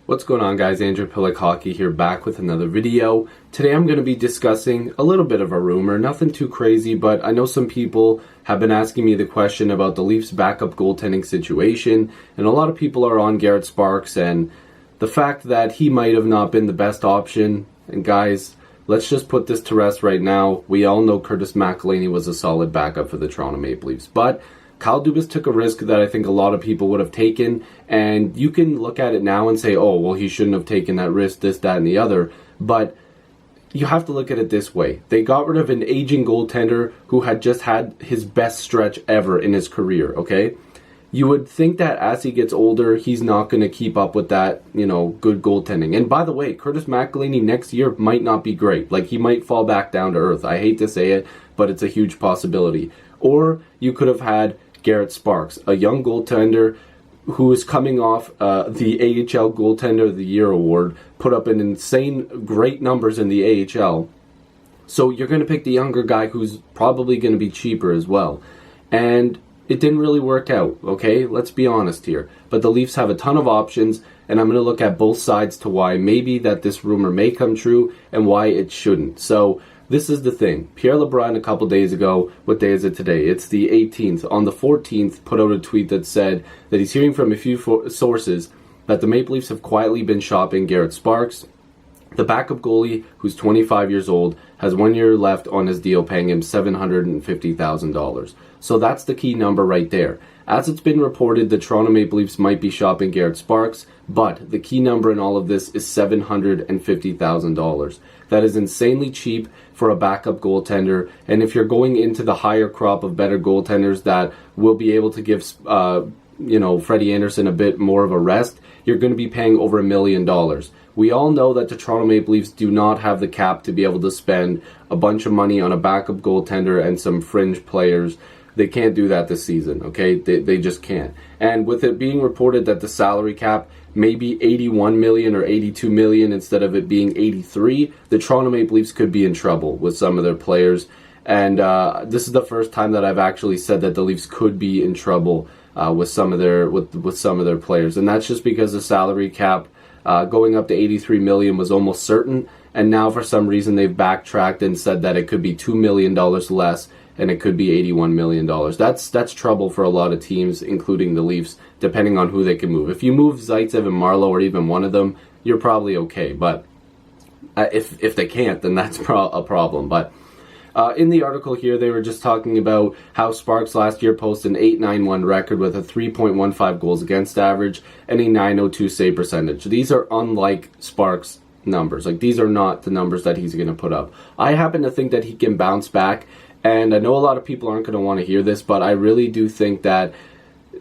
What's going on, guys? Andrew Piluk Hockey here, back with another video. Today I'm going to be discussing a little bit of a rumor, nothing too crazy, but I know some people have been asking me the question about the Leafs' backup goaltending situation, and a lot of people are on Garrett Sparks and the fact that he might have not been the best option. And guys, let's just put this to rest right now. We all know Curtis McElhinney was a solid backup for the Toronto Maple Leafs, but Kyle Dubas took a risk that I think a lot of people would have taken, and you can look at it now and say, oh, well, he shouldn't have taken that risk, this, that, and the other, but you have to look at it this way. They got rid of an aging goaltender who had just had his best stretch ever in his career, okay? You would think that as he gets older, he's not going to keep up with that, good goaltending. And by the way, Curtis McElhinney next year might not be great. Like, he might fall back down to earth. I hate to say it, but it's a huge possibility. Or you could have had Garrett Sparks, a young goaltender who is coming off the AHL Goaltender of the Year award, put up an insane great numbers in the AHL. So you're going to pick the younger guy who's probably going to be cheaper as well. And it didn't really work out, okay? Let's be honest here. But the Leafs have a ton of options, and I'm going to look at both sides to why maybe that this rumor may come true and why it shouldn't. So this is the thing. Pierre LeBrun a couple days ago, what day is it today? It's the 18th. On the 14th, put out a tweet that said that he's hearing from a few sources that the Maple Leafs have quietly been shopping Garrett Sparks. The backup goalie, who's 25 years old, has 1 year left on his deal, paying him $750,000. So that's the key number right there. As it's been reported, the Toronto Maple Leafs might be shopping Garrett Sparks, but the key number in all of this is $750,000. That is insanely cheap for a backup goaltender, and if you're going into the higher crop of better goaltenders that will be able to give Freddie Anderson a bit more of a rest, you're going to be paying over $1 million. We all know that the Toronto Maple Leafs do not have the cap to be able to spend a bunch of money on a backup goaltender and some fringe players. They can't do that this season, okay? They just can't. And with it being reported that the salary cap may be $81 million or $82 million instead of it being $83, the Toronto Maple Leafs could be in trouble with some of their players. And this is the first time that I've actually said that the Leafs could be in trouble with some of their players. And that's just because the salary cap going up to $83 million was almost certain, and now for some reason they've backtracked and said that it could be $2 million less, and it could be $81 million. That's trouble for a lot of teams, including the Leafs, depending on who they can move. If you move Zaitsev and Marlowe, or even one of them, you're probably okay. But if they can't, then that's a problem. But in the article here, they were just talking about how Sparks last year posted an .891 record with a 3.15 goals against average and a .902 save percentage. These are unlike Sparks numbers. Like, these are not the numbers that he's going to put up. I happen to think that he can bounce back. And I know a lot of people aren't going to want to hear this, but I really do think that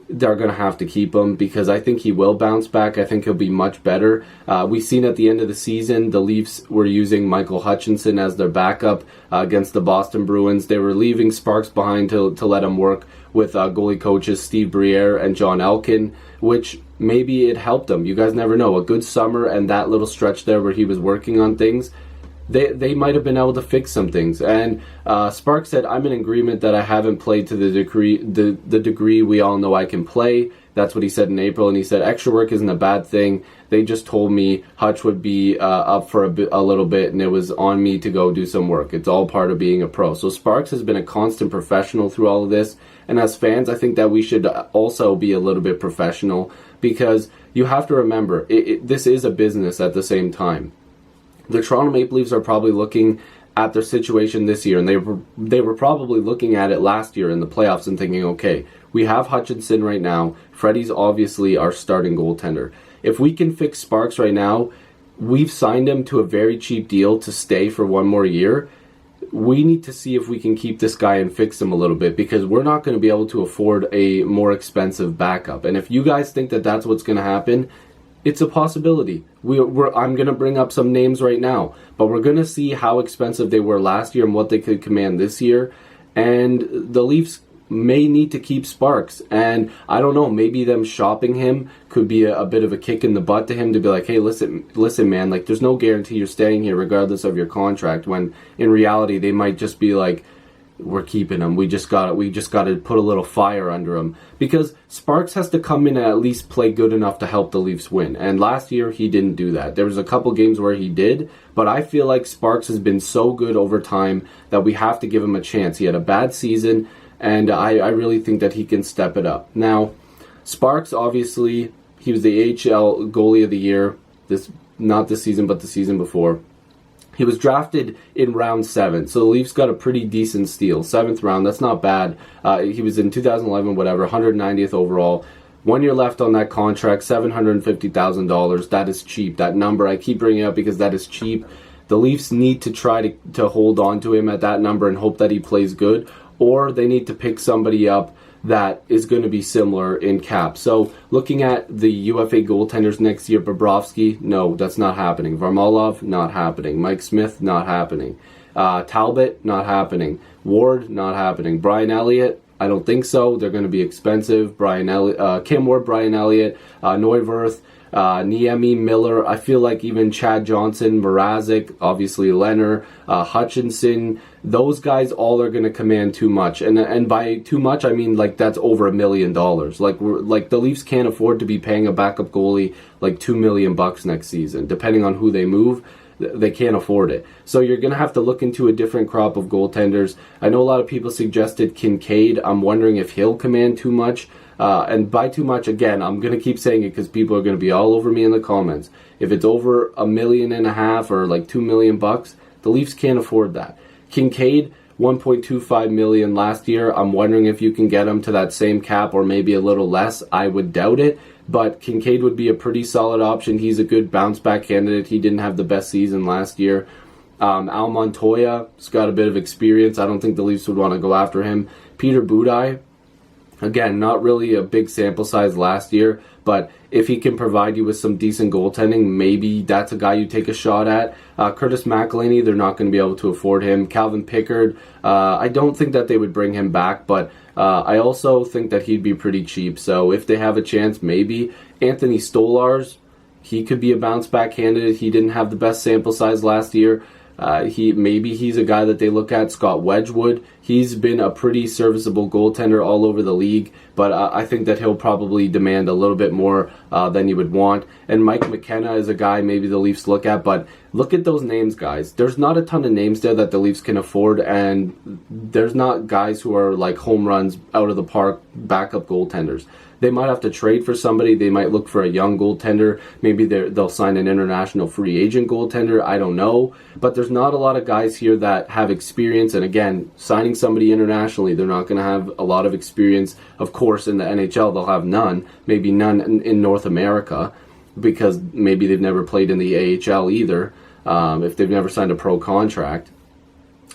they're going to have to keep him because I think he will bounce back. I think he'll be much better. We've seen at the end of the season, the Leafs were using Michael Hutchinson as their backup against the Boston Bruins. They were leaving Sparks behind to let him work with goalie coaches Steve Briere and John Elkin, which maybe it helped him. You guys never know. A good summer and that little stretch there where he was working on things, they might have been able to fix some things. And Sparks said, I'm in agreement that I haven't played to the degree we all know I can play. That's what he said in April. And he said, extra work isn't a bad thing. They just told me Hutch would be up for a little bit, and it was on me to go do some work. It's all part of being a pro. So Sparks has been a constant professional through all of this. And as fans, I think that we should also be a little bit professional, because you have to remember, this is a business at the same time. The Toronto Maple Leafs are probably looking at their situation this year, and they were probably looking at it last year in the playoffs and thinking, okay, we have Hutchinson right now. Freddie's obviously our starting goaltender. If we can fix Sparks right now, we've signed him to a very cheap deal to stay for one more year. We need to see if we can keep this guy and fix him a little bit, because we're not going to be able to afford a more expensive backup. And if you guys think that that's what's going to happen, it's a possibility. I'm going to bring up some names right now, but we're going to see how expensive they were last year and what they could command this year. And the Leafs may need to keep Sparks. And I don't know, maybe them shopping him could be a bit of a kick in the butt to him, to be like, hey, listen, man, like, there's no guarantee you're staying here regardless of your contract, when in reality they might just be like, we're keeping him. We just got to put a little fire under him, because Sparks has to come in and at least play good enough to help the Leafs win. And last year he didn't do that. There was a couple games where he did, but I feel like Sparks has been so good over time that we have to give him a chance. He had a bad season, and I really think that he can step it up. Now, Sparks, obviously, he was the AHL goalie of the year. Not this season, but the season before. He was drafted in round 7, so the Leafs got a pretty decent steal. 7th round, that's not bad. He was in 2011, whatever, 190th overall. 1 year left on that contract, $750,000. That is cheap. That number, I keep bringing it up because that is cheap. The Leafs need to try to hold on to him at that number and hope that he plays good, or they need to pick somebody up that is going to be similar in cap. So looking at the UFA goaltenders next year, Bobrovsky, no, that's not happening. Varlamov, not happening. Mike Smith, not happening. Talbot, not happening. Ward, not happening. Brian Elliott, I don't think so. They're going to be expensive. Kim Ward, Brian Elliott, Neuwirth, Niemi, Miller. I feel like even Chad Johnson, Mrazek, obviously Leonard, Hutchinson, those guys all are going to command too much. And by too much, I mean like that's over $1 million. Like the Leafs can't afford to be paying a backup goalie like $2 million next season. Depending on who they move, they can't afford it. So you're going to have to look into a different crop of goaltenders. I know a lot of people suggested Kincaid. I'm wondering if he'll command too much. And by too much, again, I'm going to keep saying it because people are going to be all over me in the comments. If it's over $1.5 million or like $2 million, the Leafs can't afford that. Kincaid, $1.25 million last year. I'm wondering if you can get him to that same cap or maybe a little less. I would doubt it, but Kincaid would be a pretty solid option. He's a good bounce back candidate. He didn't have the best season last year. Al Montoya's got a bit of experience. I don't think the Leafs would want to go after him. Peter Budaj, again, not really a big sample size last year, but if he can provide you with some decent goaltending, maybe that's a guy you take a shot at. Curtis McElhinney, they're not going to be able to afford him. Calvin Pickard, I don't think that they would bring him back, but I also think that he'd be pretty cheap. So if they have a chance, maybe. Anthony Stolarz, he could be a bounce back candidate. He didn't have the best sample size last year. He's a guy that they look at. Scott Wedgwood, he's been a pretty serviceable goaltender all over the league, but I think that he'll probably demand a little bit more than you would want. And Mike McKenna is a guy maybe the Leafs look at, but look at those names, guys. There's not a ton of names there that the Leafs can afford, and there's not guys who are like home runs out of the park backup goaltenders. They might have to trade for somebody. They might look for a young goaltender. Maybe they'll sign an international free agent goaltender. I don't know. But there's not a lot of guys here that have experience. And again, signing somebody internationally, they're not going to have a lot of experience. Of course, in the NHL, they'll have none. Maybe none in North America, because maybe they've never played in the AHL either, if they've never signed a pro contract.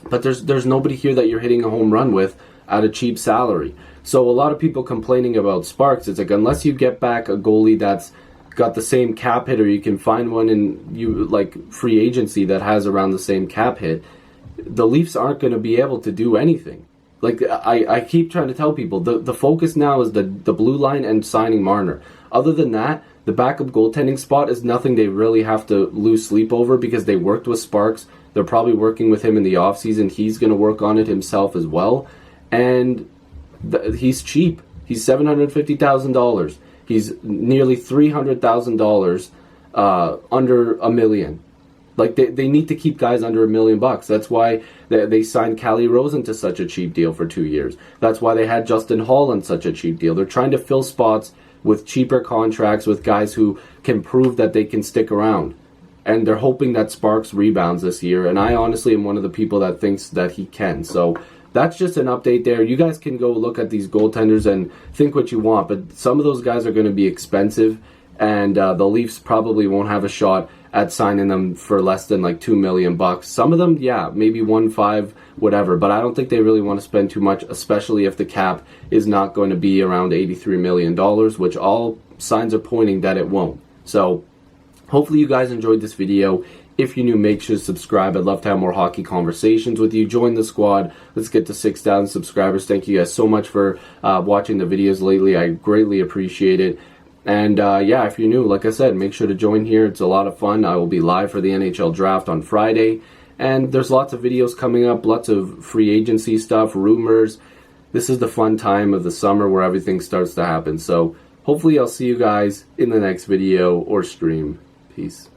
But there's nobody here that you're hitting a home run with at a cheap salary. So a lot of people complaining about Sparks, it's like unless you get back a goalie that's got the same cap hit, or you can find one in free agency that has around the same cap hit, the Leafs aren't going to be able to do anything. Like I keep trying to tell people, the focus now is the blue line and signing Marner. Other than that, the backup goaltending spot is nothing they really have to lose sleep over, because they worked with Sparks. They're probably working with him in the offseason. He's going to work on it himself as well. And he's cheap. He's $750,000. He's nearly $300,000 under $1 million. Like they need to keep guys under $1 million. That's why they signed Calle Rosen to such a cheap deal for 2 years. That's why they had Justin Hall on such a cheap deal. They're trying to fill spots with cheaper contracts with guys who can prove that they can stick around. And they're hoping that Sparks rebounds this year. And I honestly am one of the people that thinks that he can. So that's just an update there. You guys can go look at these goaltenders and think what you want, but some of those guys are going to be expensive, and the Leafs probably won't have a shot at signing them for less than like $2 million. Some of them, yeah, maybe 1.5, whatever, but I don't think they really want to spend too much, especially if the cap is not going to be around $83 million, which all signs are pointing that it won't. So hopefully you guys enjoyed this video. If you're new, make sure to subscribe. I'd love to have more hockey conversations with you. Join the squad. Let's get to 6,000 subscribers. Thank you guys so much for watching the videos lately. I greatly appreciate it. And yeah, if you're new, like I said, make sure to join here. It's a lot of fun. I will be live for the NHL draft on Friday. And there's lots of videos coming up, lots of free agency stuff, rumors. This is the fun time of the summer where everything starts to happen. So hopefully I'll see you guys in the next video or stream. Peace.